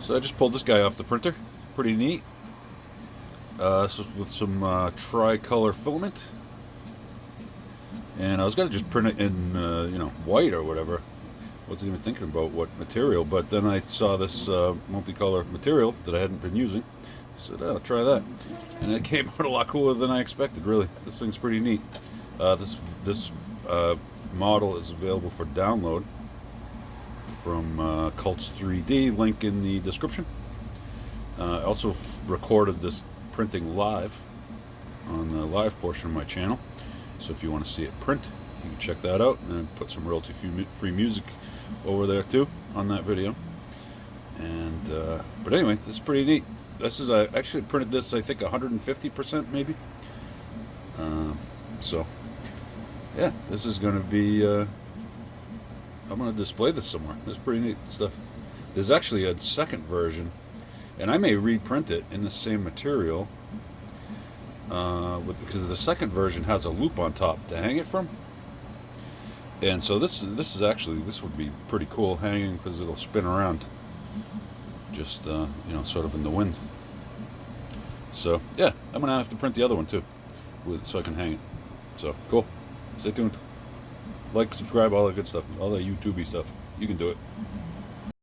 So I just pulled this guy off the printer. Pretty neat. This was with some tricolor filament. And I was going to just print it in, white or whatever. Wasn't even thinking about what material, but then I saw this multicolor material that I hadn't been using. I said, oh, I'll try that. And it came out a lot cooler than I expected, really. This thing's pretty neat. This model is available for download from Cults 3D, link in the description. I also recorded this printing live on the live portion of my channel. So if you want to see it print, you can check that out, and I put some royalty-free music over there too on that video. And but anyway, this is pretty neat. This is I actually printed this, I think 150% maybe. So yeah, this is going to be. I'm going to display this somewhere. This is pretty neat stuff. There's actually a second version, and I may reprint it in the same material. Because the second version has a loop on top to hang it from, and so this would be pretty cool hanging because it'll spin around, just sort of in the wind. So yeah, I'm gonna have to print the other one too, so I can hang it. So cool. Stay tuned. Like, subscribe, all that good stuff, all that YouTubey stuff. You can do it.